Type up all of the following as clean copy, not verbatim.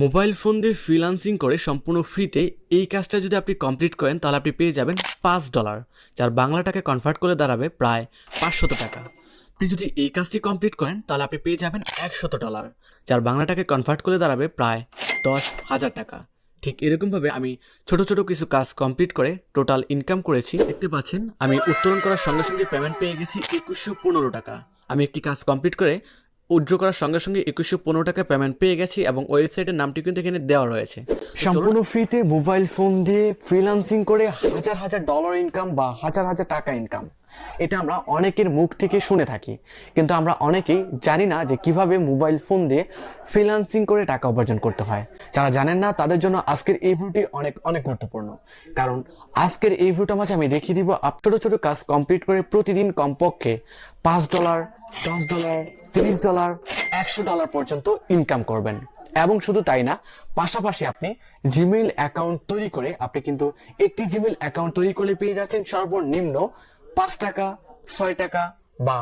Mobile phone দিয়ে freelancing করে সম্পূর্ণ ফ্রিতে এই কাজটা যদি আপনি কমপ্লিট করেন তাহলে আপনি পেয়ে যাবেন $5, যার বাংলা টাকায় কনভার্ট করে দাঁড়াবে প্রায় 500 টাকা। আপনি যদি এই কাজটি কমপ্লিট করেন তাহলে আপনি পেয়ে যাবেন $100, যার বাংলা টাকায় কনভার্ট করে দাঁড়াবে প্রায় 10,000 টাকা। ঠিক এরকমভাবে আমি ছোট ছোট কিছু কাজ কমপ্লিট করে টোটাল ইনকাম করেছি। দেখতে পাচ্ছেন আমি উত্তোলন করার সঙ্গে সঙ্গে পেমেন্ট পেয়ে গেছি 2115 টাকা। আমি একটি কাজ কমপ্লিট করে উইথড্র করার সঙ্গে সঙ্গে 2115 টাকা পেমেন্ট পেয়ে গেছি এবং ওয়েবসাইটের নামটি কিন্তু এখানে দেওয়া রয়েছে। সম্পূর্ণ ফ্রিতে মোবাইল ফোন দিয়ে ফ্রিল্যান্সিং করে হাজার হাজার ডলার ইনকাম বা হাজার হাজার টাকা ইনকাম, এটা আমরা অনেকের মুখ থেকে শুনে থাকি, কিন্তু আমরা অনেকেই জানি না যে কিভাবে মোবাইল ফোন দিয়ে ফ্রিল্যান্সিং করে টাকা উপার্জন করতে হয়। যারা জানেন না তাদের জন্য আজকের এই ভিডিওটি অনেক অনেক গুরুত্বপূর্ণ, কারণ আজকের এই ভিডিওটার মাঝে আমি দেখিয়ে দিব ছোট ছোট কাজ কমপ্লিট করে প্রতিদিন কমপক্ষে $5, $10, $30, $100 পর্যন্ত ইনকাম করবেন। এবং শুধু তাই না, পাশাপাশি আপনি জিমেইল অ্যাকাউন্ট তৈরি করে আপনি কিন্তু একটি জিমেইল অ্যাকাউন্ট তৈরি করে পেয়ে যাচ্ছেন সর্বনিম্ন $5, $6 বা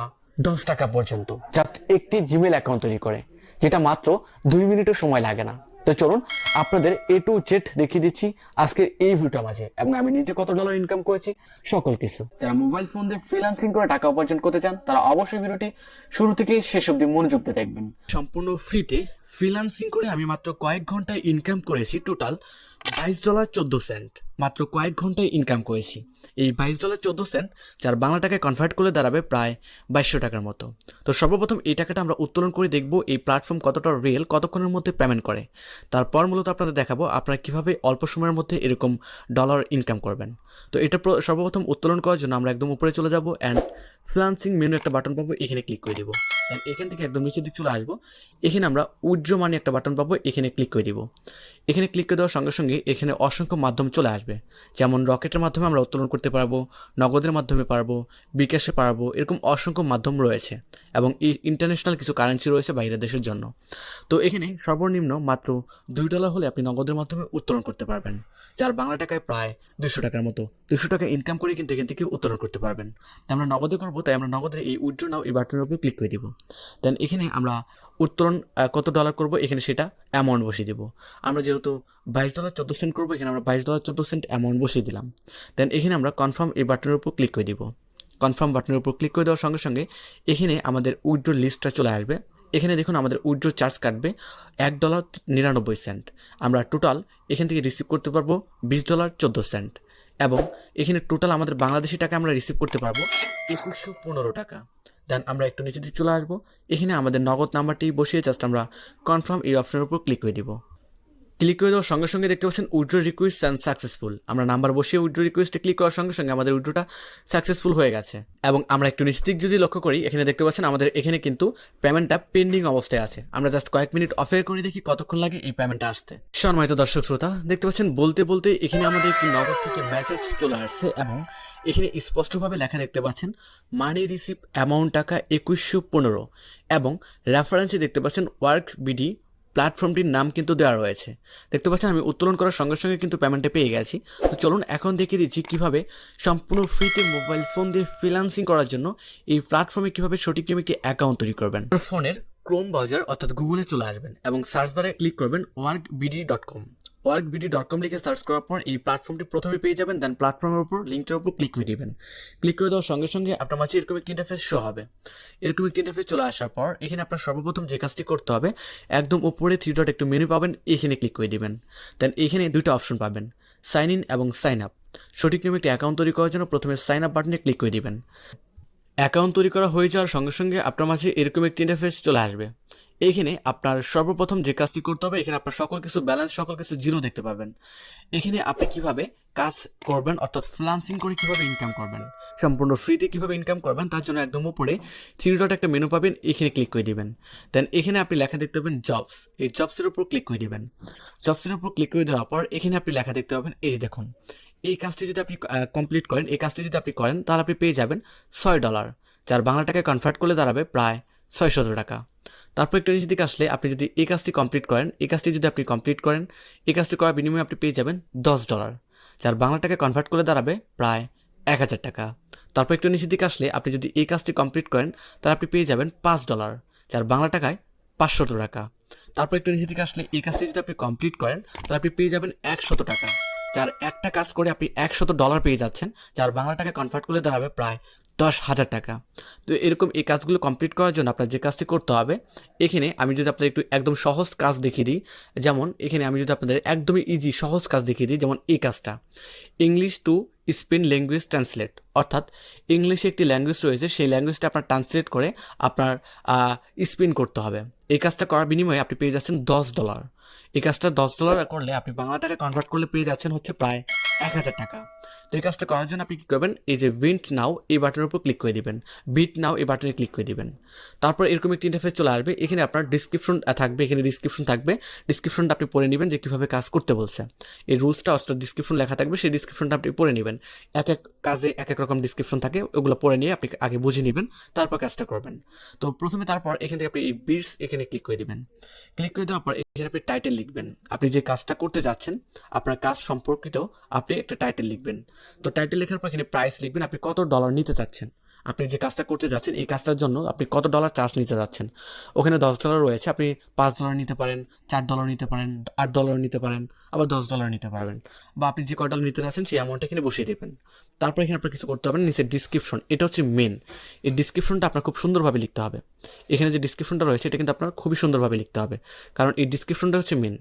$10 পর্যন্ত, জাস্ট একটি জিমেইল অ্যাকাউন্ট তৈরি করে, যেটা মাত্র 2 মিনিটের সময় লাগে না। তো চলুন আপনাদের A to Z দেখিয়ে দিচ্ছি আজকে এই ভিডিওটার মাঝে, এবং আমি নিজে কত ডলার ইনকাম করেছি সকল কিছু। যারা মোবাইল ফোন দিয়ে ফ্রিল্যান্সিং করে টাকা উপার্জন করতে চান তারা অবশ্যই ভিডিওটি শুরু থেকে শেষ অবধি মনোযোগ দিয়ে দেখবেন। সম্পূর্ণ ফ্রিতে ফ্রিল্যান্সিং করে আমি মাত্র কয়েক ঘন্টায় ইনকাম করেছি টোটাল $22.14। মাত্র কয়েক ঘন্টায় ইনকাম করেছি এই $22.14, যার বাংলা টাকায় কনভার্ট করে দাঁড়াবে প্রায় 2200 টাকার মতো। তো সর্বপ্রথম এই টাকাটা আমরা উত্তোলন করে দেখব এই প্ল্যাটফর্ম কতটা রিয়েল, কতক্ষণের মধ্যে পেমেন্ট করে। তারপর মূলত আপনাদের দেখাবো আপনারা কিভাবে অল্প সময়ের মধ্যে এরকম ডলার ইনকাম করবেন। তো এটা সর্বপ্রথম উত্তোলন করার জন্য আমরা একদম উপরে চলে যাব অ্যান্ড ফ্রিল্যান্সিং মেনু একটা বাটন পাবো, এখানে ক্লিক করে দিব। অ্যান্ড এখান থেকে একদম নিচের দিক চলে আসবো, এখানে আমরা উইথড্র মানি একটা বাটন পাবো, এখানে ক্লিক করে দিব। এখানে ক্লিক করে দেওয়ার সঙ্গে সঙ্গে এখানে অসংখ্য মাধ্যম চলে আসবে, যেমন রকেটের মাধ্যমে আমরা উত্তোলন করতে পারবো, নগদের মাধ্যমে পারবো, বিকাশে পারবো, এরকম অসংখ্য মাধ্যম রয়েছে এবং ইন্টারন্যাশনাল কিছু কারেন্সি রয়েছে বাইরের দেশের জন্য। তো এখানে সর্বনিম্ন মাত্র $2 হলে আপনি নগদের মাধ্যমে উত্তোলন করতে পারবেন, যার বাংলা টাকায় প্রায় 200 টাকার মতো। 200 টাকা ইনকাম করে কিন্তু এখান থেকে উত্তোলন করতে পারবেন। তাই আমরা নগদে করবো, তাই আমরা নগদের এই উইথড্র নাও এই বাটনের উপর ক্লিক করে দিব। দেন এখানে আমরা উত্তোলন কত ডলার করব এখানে সেটা অ্যামাউন্ট বসিয়ে দিব। আমরা যেহেতু $22.14 করবো, এখানে আমরা $22.14 অ্যামাউন্ট বসিয়ে দিলাম। দেন এখানে আমরা কনফার্ম এই বাটনের উপর ক্লিক করে দিব। কনফার্ম বাটনের উপর ক্লিক করে দেওয়ার সঙ্গে সঙ্গে এখানে আমাদের উইথড্র লিস্টটা চলে আসবে। এখানে দেখুন আমাদের উইথড্র চার্জ কাটবে $1.99। আমরা টোটাল এখান থেকে রিসিভ করতে পারবো $20.14, এবং এখানে টোটাল আমাদের বাংলাদেশি টাকা আমরা রিসিভ করতে পারবো 2115 টাকা। দেন আমরা একটু নিচে দিকে চলে আসবো, এখানে আমাদের নগদ নাম্বারটি বসিয়ে জাস্ট আমরা কনফার্ম এই অপশনের উপর ক্লিক করে দিব। ক্লিক করে দেওয়ার সঙ্গে সঙ্গে দেখতে পাচ্ছেন উইথড্র রিকোয়েস্ট অ্যান্ড সাকসেসফুল। আমরা নাম্বার বসিয়ে উইথড্র রিকোয়েস্টে ক্লিক করার সঙ্গে সঙ্গে আমাদের উইথড্রটা সাকসেসফুল হয়ে গেছে। এবং আমরা একটু নিচে দিক যদি লক্ষ্য করি, এখানে দেখতে পাচ্ছেন আমাদের এখানে কিন্তু পেমেন্টটা পেন্ডিং অবস্থায় আছে। আমরা জাস্ট কয়েক মিনিট অপেক্ষা করে দেখি কতক্ষণ লাগে এই পেমেন্টটা আসতে। সম্মানিত দর্শক শ্রোতা, দেখতে পাচ্ছেন বলতে বলতে এখানে আমাদের একটি নগদ থেকে মেসেজ চলে আসছে, এবং এখানে স্পষ্টভাবে লেখা দেখতে পাচ্ছেন মানি রিসিভ অ্যামাউন্ট টাকা 2115, এবং রেফারেন্সে দেখতে পাচ্ছেন ওয়ার্ক বিডি প্ল্যাটফর্মটির নাম কিন্তু দেওয়া রয়েছে। দেখতে পাচ্ছেন আমি উত্তোলন করার সঙ্গে সঙ্গে কিন্তু পেমেন্টটা পেয়ে গেছি। তো চলুন এখন দেখিয়ে দিচ্ছি কীভাবে সম্পূর্ণ ফ্রিতে মোবাইল ফোন দিয়ে ফ্রিল্যান্সিং করার জন্য এই প্ল্যাটফর্মে কীভাবে সঠিক নিয়মে কি অ্যাকাউন্ট তৈরি করবেন। ফোনের ক্রোম ব্রাউজার অর্থাৎ গুগলে চলে আসবেন এবং সার্চ বারে ক্লিক করবেন workbd.com। workbd.com লিখে সার্চ করার পর এই প্ল্যাটফর্মটি প্রথমে পেয়ে যাবেন। দেন প্ল্যাটফর্মের উপর লিঙ্কটার উপর ক্লিক করে দিবেন। ক্লিক করে দেওয়ার সঙ্গে সঙ্গে আপনার মাঝে এরকম একটি ইন্টারফেস শো হবে। এরকম একটি ইন্টারফেস চলে আসার পর এখানে আপনার সর্বপ্রথম যে কাজটি করতে হবে, একদম উপরে 3 ডট একটু মেনু পাবেন, এখানে ক্লিক করে দিবেন। দেন এখানে দুইটা অপশন পাবেন, সাইন ইন এবং সাইন আপ। সঠিক নিয়মে একটি অ্যাকাউন্ট তৈরি করার জন্য প্রথমে সাইন আপ বাটনে ক্লিক করে দিবেন। অ্যাকাউন্ট তৈরি করা হয়ে যাওয়ার সঙ্গে সঙ্গে আপনার মাঝে এরকম একটি ইন্টারফেস চলে আসবে। এখানে আপনার সর্বপ্রথম যে কাজটি করতে হবে, এখানে আপনার সকল কিছু ব্যালেন্স, সকল কিছু জিরো দেখতে পাবেন। এখানে আপনি কিভাবে কাজ করবেন অর্থাৎ ফ্রিল্যান্সিং করে কিভাবে ইনকাম করবেন, সম্পূর্ণ ফ্রিতে কিভাবে ইনকাম করবেন, তার জন্য একদম উপরে 3 ডট একটা মেনু পাবেন, এখানে ক্লিক করে দিবেন। দেন এখানে আপনি লেখা দেখতে পাবেন জবস, এই জবসের উপর ক্লিক করে দিবেন। জবসের উপর ক্লিক করে দেওয়ার পর এখানে আপনি লেখা দেখতে পাবেন, এই দেখুন এই কাজটি যদি আপনি কমপ্লিট করেন, এই কাজটি যদি আপনি করেন তাহলে আপনি পেয়ে যাবেন $6, যার বাংলা টাকায় কনভার্ট করলে দাঁড়াবে প্রায় 600 টাকা। তারপর একটু নিচের দিকে আসলে আপনি যদি এই কাজটি কমপ্লিট করেন, এই কাজটি যদি আপনি কমপ্লিট করেন, এই কাজটি করার বিনিময়ে আপনি পেয়ে যাবেন $10, যার বাংলা টাকায় কনভার্ট করে দাঁড়াবে প্রায় 1000 টাকা। তারপর একটু নিচের দিকে আসলে আপনি যদি এই কাজটি কমপ্লিট করেন তাহলে আপনি পেয়ে যাবেন $5, যার বাংলা টাকায় 500 টাকা। তারপর একটু নিচে দিকে আসলে এই কাজটি যদি আপনি কমপ্লিট করেন তাহলে আপনি পেয়ে যাবেন 100 টাকা। যার একটা কাজ করে আপনি $100 পেয়ে যাচ্ছেন, যার বাংলা টাকা কনভার্ট করলে দাঁড়াবে প্রায় 10,000 টাকা। তো এরকম এই কাজগুলো কমপ্লিট করার জন্য আপনার যে কাজটি করতে হবে, এখানে আমি যদি আপনাদের একটু একদম সহজ কাজ দেখিয়ে দিই, যেমন এখানে আমি যদি আপনাদের একদমই ইজি সহজ কাজ দেখিয়ে দিই, যেমন এই কাজটা English to Spain language translate, অর্থাৎ ইংলিশে একটি ল্যাঙ্গুয়েজ রয়েছে, সেই ল্যাঙ্গুয়েজটা আপনার ট্রান্সলেট করে আপনার স্পেন করতে হবে। এই কাজটা করার বিনিময়ে আপনি পেয়ে যাচ্ছেন $10। এই কাজটা $10 করলে আপনি বাংলা টাকা কনভার্ট করলে পেয়ে যাচ্ছেন হচ্ছে প্রায় 1,000 টাকা। তো এই কাজটা করার জন্য আপনি কী করবেন, এই যে বিট নাও এই বাটনের উপর ক্লিক করে দিবেন, বিট নাও এই বাটনে ক্লিক করে দিবেন। তারপর এরকম একটি ইন্টারফেস চলে আসবে, এখানে আপনার ডিসক্রিপশন থাকবে, এখানে ডিসক্রিপশন থাকবে, ডিসক্রিপশনটা আপনি পড়ে নেবেন যে কীভাবে কাজ করতে বলছে। এই রুলসটা অর্থাৎ ডিসক্রিপশন লেখা থাকবে, সেই ডিসক্রিপশনটা আপনি পড়ে নেবেন। এক এক কাজে এক এক রকম ডিসক্রিপশন থাকে, ওগুলো পড়ে নিয়ে আপনি আগে বুঝে নেবেন, তারপর কাজটা করবেন। তো প্রথমে তারপর এখান থেকে আপনি এই বিটস এখানে ক্লিক করে দিবেন। ক্লিক করে দেওয়ার পর এখানে আপনি টাইটেল লিখবেন, আপনি যে কাজটা করতে যাচ্ছেন আপনার কাজ সম্পর্কিত আপনি একটা টাইটেল লিখবেন। তো টাইটেল লেখার পর এখানে প্রাইস লিখবেন, আপনি কত ডলার নিতে চাচ্ছেন, আপনি যে কাজটা করতে যাচ্ছেন এই কাজটার জন্য আপনি কত ডলার চার্জ নিতে যাচ্ছেন। ওখানে $10 রয়েছে, আপনি $5 নিতে পারেন, $4 নিতে পারেন, $8 নিতে পারেন, আবার $10 নিতে পারবেন, বা আপনি যে কয় ডলার নিতে চাচ্ছেন সেই অ্যামাউন্টটা এখানে বসিয়ে দেবেন। তারপর এখানে আপনার কিছু করতে হবে, নিচে ডিসক্রিপশন, এটা হচ্ছে মেন। এই ডিসক্রিপশনটা আপনার খুব সুন্দরভাবে লিখতে হবে। এখানে যে ডিসক্রিপশনটা রয়েছে এটা কিন্তু আপনার খুবই সুন্দরভাবে লিখতে হবে, কারণ এই ডিসক্রিপশনটা হচ্ছে মেন।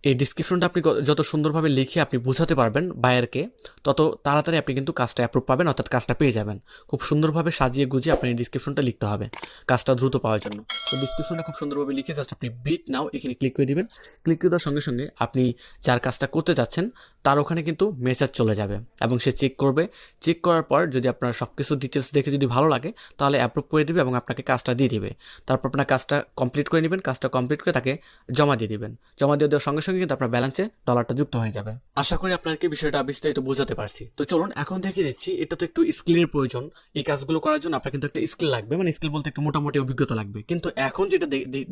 এই ডিসক্রিপশনটা আপনি যত সুন্দরভাবে লিখে আপনি বোঝাতে পারবেন বায়ারকে, তত তাড়াতাড়ি আপনি কিন্তু কাজটা অ্যাপ্রুভ পাবেন, অর্থাৎ কাজটা পেয়ে যাবেন। খুব সুন্দরভাবে সাজিয়ে গুজিয়ে আপনি এই ডিসক্রিপশনটা লিখতে হবে কাজটা দ্রুত পাওয়ার জন্য। তো ডিসক্রিপশনটা খুব সুন্দরভাবে লিখে জাস্ট আপনি বিট নাও এখানে ক্লিক করে দিবেন। ক্লিক করে দেওয়ার সঙ্গে সঙ্গে আপনি যার কাজটা করতে যাচ্ছেন তার ওখানে কিন্তু মেসেজ চলে যাবে এবং সে চেক করবে। চেক করার পর যদি আপনার সব কিছু ডিটেলস দেখে যদি ভালো লাগে তাহলে অ্যাপ্রুভ করে দিবে এবং আপনাকে কাজটা দিয়ে দিবে। তারপর আপনার কাজটা কমপ্লিট করে নেবেন, কাজটা কমপ্লিট করে তাকে জমা দিয়ে দিবেন। জমা দিয়ে দেওয়ার সঙ্গে সঙ্গে কিন্তু আপনার ব্যালেন্সে ডলারটা যুক্ত হয়ে যাবে। আশা করি আপনাকে বিষয়টা বিস্তারিত বোঝাতে পারছি। তো চলুন এখন দেখিয়ে দিচ্ছি, এটা তো একটু স্কিলের প্রয়োজন, এই কাজগুলো করার জন্য আপনার কিন্তু একটা স্কিল লাগবে, মানে স্কিল বলতে একটু মোটামুটি অভিজ্ঞতা লাগবে। কিন্তু এখন যেটা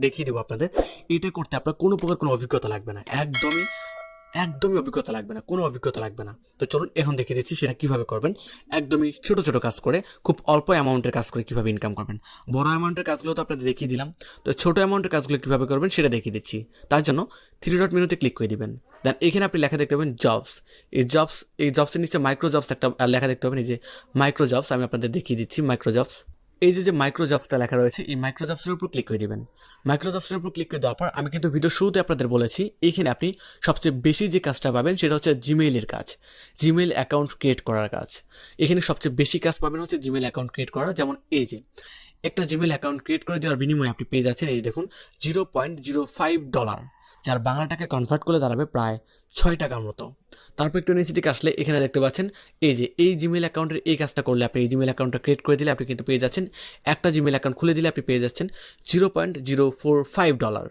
দেখিয়ে দেবো আপনাদের, এটা করতে আপনার কোনো প্রকার কোনো অভিজ্ঞতা লাগবে না, একদমই অভিজ্ঞতা লাগবে না, কোনো অভিজ্ঞতা লাগবে না। তো চলুন এখন দেখিয়ে দিচ্ছি সেটা কিভাবে করবেন। একদমই ছোট ছোট কাজ করে, খুব অল্প অ্যামাউন্টের কাজ করে কিভাবে ইনকাম করবেন। বড় অ্যামাউন্টের কাজগুলো তো আপনাদের দেখিয়ে দিলাম, তো ছোট অ্যামাউন্টের কাজগুলো কিভাবে করবেন সেটা দেখিয়ে দিচ্ছি। তার জন্য 3 ডট মেনুতে ক্লিক করে দিবেন। দেন এখানে আপনি লেখা দেখতে পাবেন জবস। এই জবসের নিচে মাইক্রো জবস একটা লেখা দেখতে পাবেন, এই যে মাইক্রো জবস, আমি আপনাদের দেখিয়ে দিচ্ছি মাইক্রো জবস। এই যে মাইক্রো জবসটা লেখা রয়েছে, এই মাইক্রো জবসের উপর ক্লিক করে দিবেন। মাইক্রো জবসের উপর ক্লিক করে দেওয়ার পর আমি কিন্তু ভিডিও শুরুতে আপনাদের বলেছি, এখানে আপনি সবচেয়ে বেশি যে কাজটা পাবেন সেটা হচ্ছে জিমেইলের কাজ, জিমেইল অ্যাকাউন্ট ক্রিয়েট করার কাজ। এখানে সবচেয়ে বেশি কাজ পাবেন হচ্ছে জিমেইল অ্যাকাউন্ট ক্রিয়েট করার। যেমন এই যে একটা জিমেইল অ্যাকাউন্ট ক্রিয়েট করে দেওয়ার বিনিময়ে আপনি পেয়ে যাচ্ছেন, এই দেখুন $0.05, যার বাংলা টাকায় কনভার্ট করলে দাঁড়াবে প্রায় 6 টাকার মতো। তারপর একটু নিচে দিকে আসলে এখানে দেখতে পাচ্ছেন এই যে এই জিমেইল অ্যাকাউন্টের এই কাজটা করলে, আপনি এই জিমেইল অ্যাকাউন্টটা ক্রিয়েট করে দিলে আপনি কিন্তু পেয়ে যাচ্ছেন, একটা জিমেইল অ্যাকাউন্ট খুলে দিলে আপনি পেয়ে যাচ্ছেন $0.045।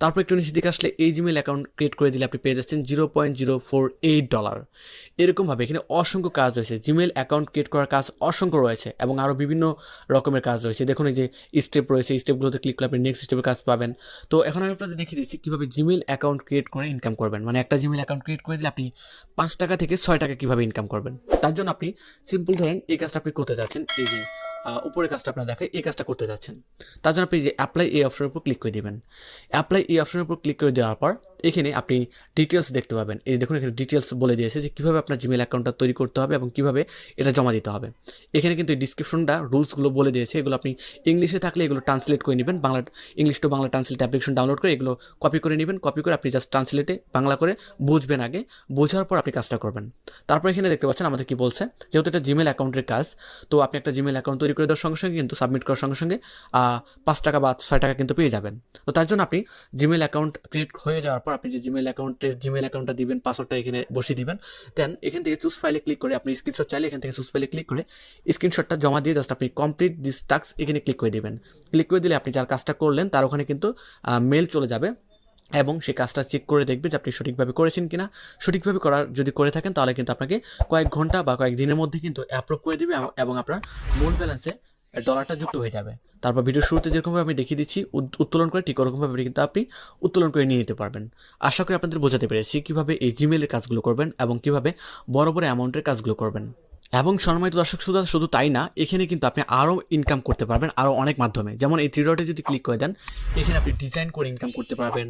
তারপর একটু নিচে দিকে আসলে এই জিমেইল অ্যাকাউন্ট ক্রিয়েট করে দিলে আপনি পেয়ে যাচ্ছেন $0.048। এরকমভাবে এখানে অসংখ্য কাজ রয়েছে, জিমেইল অ্যাকাউন্ট ক্রিয়েট করার কাজ অসংখ্য রয়েছে এবং আরও বিভিন্ন রকমের কাজ রয়েছে। দেখুন এই যে স্টেপ রয়েছে, এই স্টেপগুলোতে ক্লিক করলে আপনি নেক্সট স্টেপের কাজ পাবেন। তো এখন আমি আপনাদের দেখিয়ে দিচ্ছি কীভাবে জিমেইল অ্যাকাউন্ট ক্রিয়েট করে ইনকাম করবেন, মানে একটা জিমেইল অ্যাকাউন্ট ক্রিয়েট করে দিলে আপনি 5 টাকা থেকে 6 টাকা কীভাবে ইনকাম করবেন। তার জন্য আপনি সিম্পল ধরেন এই কাজটা আপনি করতে যাচ্ছেন, এই যে উপরের কাজটা আপনার দেখায়, এই কাজটা করতে যাচ্ছেন। তার জন্য আপনি যে অ্যাপ্লাই এই অপশনের উপর ক্লিক করে দেবেন। অ্যাপ্লাই এই অপশনের উপর ক্লিক করে দেওয়ার পর এখানে আপনি ডিটেলস দেখতে পাবেন। এই দেখুন এখানে ডিটেলস বলে দিয়েছে যে কীভাবে আপনার জিমেইল অ্যাকাউন্টটা তৈরি করতে হবে এবং কীভাবে এটা জমা দিতে হবে। এখানে কিন্তু এই ডিসক্রিপশনটা রুলসগুলো বলে দিয়েছে, এগুলো আপনি ইংলিশে থাকলে এগুলো ট্রান্সলেট করে নেবেন, English to Bangla translate application download করে এগুলো কপি করে নেবেন। কপি করে আপনি জাস্ট ট্রান্সলেটে বাংলা করে বুঝবেন আগে, বোঝার পর আপনি কাজটা করবেন। তারপর এখানে দেখতে পাচ্ছেন আমাদের কি বলছে, যেহেতু এটা জিমেইল অ্যাকাউন্টের কাজ, তো আপনি একটা জিমেইল অ্যাকাউন্ট তৈরি করে দেওয়ার সঙ্গে সঙ্গে কিন্তু সাবমিট করার সঙ্গে সঙ্গে 5 টাকা বা 6 টাকা কিন্তু পেয়ে যাবেন। তো তার জন্য আপনি জিমেইল অ্যাকাউন্ট ক্রিয়েট হয়ে যাওয়ার পর আপনি যে জিমেইল অ্যাকাউন্টটা দিবেন, পাসওয়ার্ডটা এখানে বসিয়ে দিবেন। দেন এখান থেকে চুজ ফাইলে ক্লিক করে আপনি স্ক্রিনশট চাইলে এখান থেকে চুজ ফাইলে ক্লিক করে স্ক্রিনশটটা জমা দিয়ে জাস্ট আপনি কমপ্লিট দিস টাস্ক এখানে ক্লিক করে দিবেন। ক্লিক করে দিলে আপনি যার কাজটা করলেন তার ওখানে কিন্তু মেল চলে যাবে এবং সেই কাজটা চেক করে দেখবে যে আপনি সঠিকভাবে করেছেন কিনা। সঠিকভাবে যদি করে থাকেন তাহলে কিন্তু আপনাকে কয়েক ঘন্টা বা কয়েক দিনের মধ্যে কিন্তু অ্যাপ্রুভ করে দিবে এবং আপনার মূল ব্যালেন্সে ডলারটা যুক্ত হয়ে যাবে। তারপর ভিডিওর শুরুতে যেরকমভাবে আমি দেখিয়ে দিচ্ছি উত্তোলন করে, ঠিক ওরকমভাবে কিন্তু আপনি উত্তোলন করে নিয়ে নিতে পারবেন। আশা করি আপনাদের বোঝাতে পেরেছি কীভাবে এই জিমেইলের কাজগুলো করবেন এবং কীভাবে বড় বড় অ্যামাউন্টের কাজগুলো করবেন। এবং সম্মানিত দর্শক শ্রোতা শুধু তাই না, এখানে কিন্তু আপনি আরও ইনকাম করতে পারবেন আরও অনেক মাধ্যমে। যেমন এই থ্রি ডটে যদি ক্লিক করে দেন, এখানে আপনি ডিজাইন করে ইনকাম করতে পারবেন,